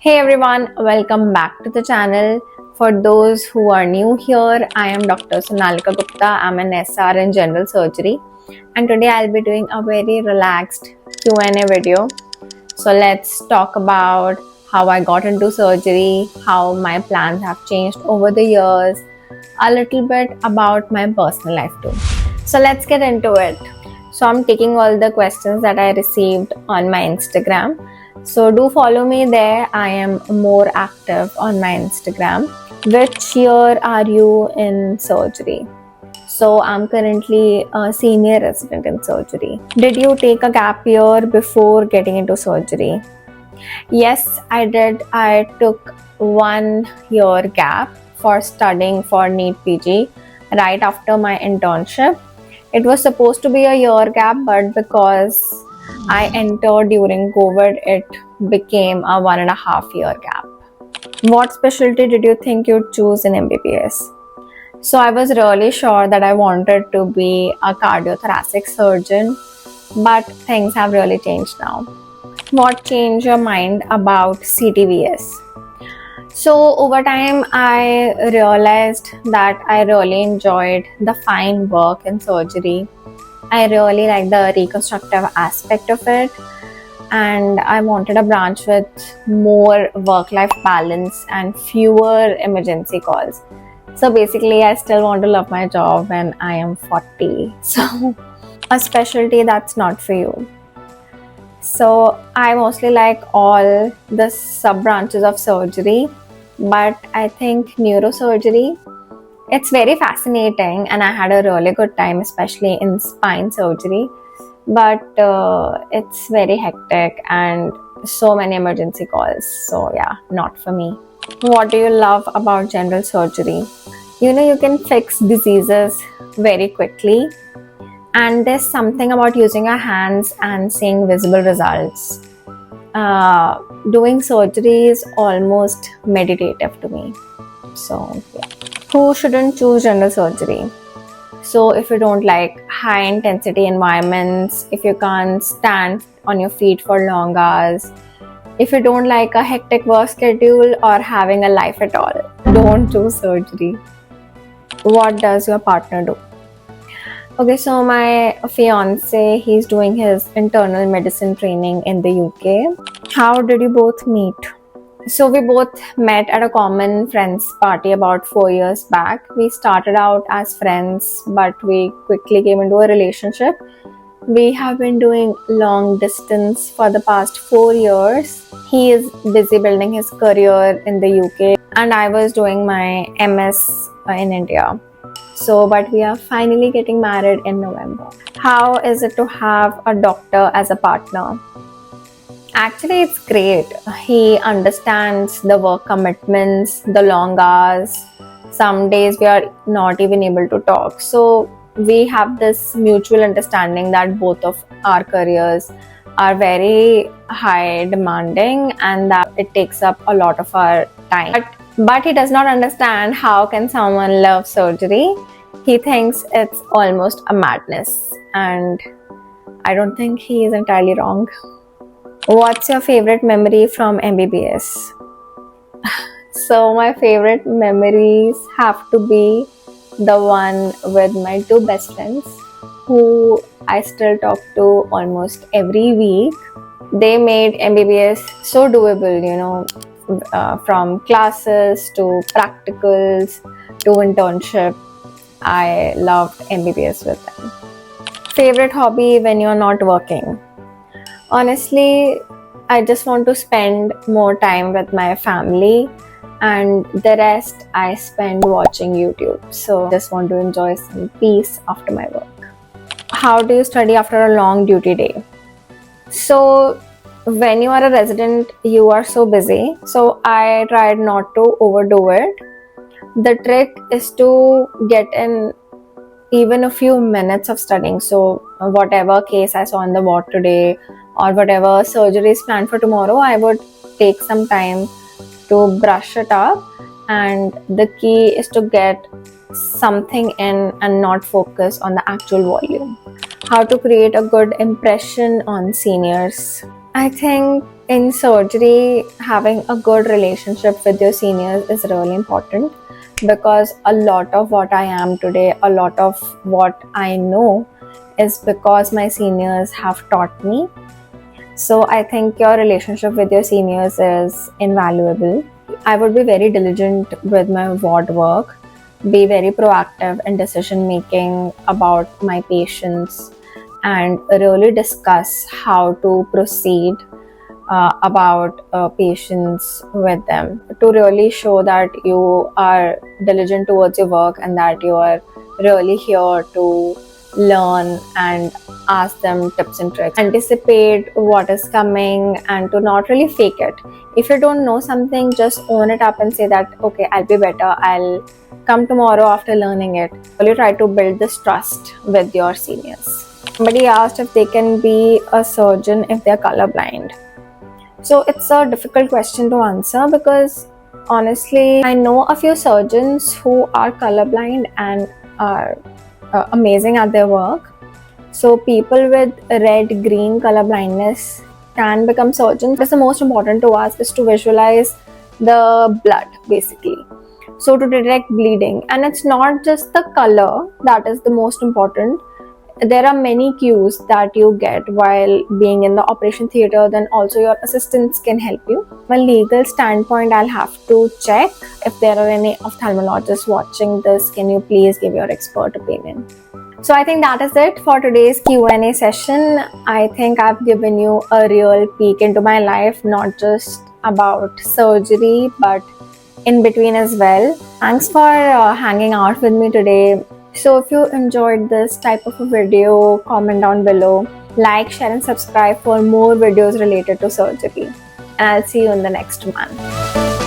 Hey everyone, welcome back to the channel. For those who are new here, I am Dr. Sonalika Gupta. I'm an SR in general surgery, and today I'll be doing a very relaxed Q&A video. So let's talk about how I got into surgery, how my plans have changed over the years, a little bit about my personal life too. So let's get into it. So I'm taking all the questions that I received on my Instagram. So do follow me there. I am more active on my Instagram. Which year are you in surgery? So I'm currently a senior resident in surgery. Did you take a gap year before getting into surgery? Yes, I did. I took 1 year gap for studying for NEET PG right after my internship. It was supposed to be a year gap, but because I entered during COVID, it became a 1.5 year gap. What specialty did you think you'd choose in MBBS? So I was really sure that I wanted to be a cardiothoracic surgeon, but things have really changed now. What changed your mind about CTVS? So over time, I realized that I really enjoyed the fine work in surgery. I really like the reconstructive aspect of it, and I wanted a branch with more work-life balance and fewer emergency calls. So basically, I still want to love my job when I am 40. So a specialty that's not for you. So I mostly like all the sub-branches of surgery, but I think neurosurgery, it's very fascinating and I had a really good time, especially in spine surgery, but it's very hectic and so many emergency calls. So yeah, not for me. What do you love about general surgery? You can fix diseases very quickly, and there's something about using our hands and seeing visible results. Doing surgery is almost meditative to me. So yeah. Who shouldn't choose general surgery? So if you don't like high intensity environments, if you can't stand on your feet for long hours, if you don't like a hectic work schedule or having a life at all, don't choose surgery. What does your partner do? Okay, so my fiance, he's doing his internal medicine training in the UK. How did you both meet? So we both met at a common friends party about 4 years back. We started out as friends, but we quickly came into a relationship. We have been doing long distance for the past 4 years. He is busy building his career in the UK, and I was doing my MS in India. So, but we are finally getting married in November. How is it to have a doctor as a partner? Actually, it's great. He understands the work commitments, the long hours. Some days we are not even able to talk. So we have this mutual understanding that both of our careers are very high demanding and that it takes up a lot of our time. But he does not understand how can someone love surgery. He thinks it's almost a madness, and I don't think he is entirely wrong. What's your favorite memory from MBBS? So my favorite memories have to be the one with my 2 best friends who I still talk to almost every week. They made MBBS so doable, from classes to practicals to internship. I loved MBBS with them. Favorite hobby when you're not working? Honestly, I just want to spend more time with my family, and the rest I spend watching YouTube. So just want to enjoy some peace after my work. How do you study after a long duty day? So when you are a resident, you are so busy. So I tried not to overdo it. The trick is to get in even a few minutes of studying. So whatever case I saw on the ward today or whatever surgery is planned for tomorrow, I would take some time to brush it up, and the key is to get something in and not focus on the actual volume. How to create a good impression on seniors? I think in surgery, having a good relationship with your seniors is really important, because a lot of what I am today, a lot of what I know is because my seniors have taught me. So I think your relationship with your seniors is invaluable. I would be very diligent with my ward work, be very proactive in decision making about my patients, and really discuss how to proceed about patients with them, to really show that you are diligent towards your work and that you are really here to learn and ask them tips and tricks, anticipate what is coming, and to not really fake it. If you don't know something, just own it up and say that, okay, I'll be better, I'll come tomorrow after learning it. Really try to build this trust with your seniors. Somebody asked if they can be a surgeon if they're colorblind. So it's a difficult question to answer, because honestly, I know a few surgeons who are colorblind and are amazing at their work. So people with red-green color blindness can become surgeons. What's the most important to us is to visualize the blood, basically. So to detect bleeding, and it's not just the color that is the most important. There are many cues that you get while being in the operation theater, then also your assistants can help you. From a legal standpoint, I'll have to check if there are any ophthalmologists watching this. Can you please give your expert opinion? So I think that is it for today's Q&A session. I think I've given you a real peek into my life, not just about surgery, but in between as well. Thanks for hanging out with me today. So if you enjoyed this type of a video, comment down below, like, share and subscribe for more videos related to surgery. And I'll see you in the next one.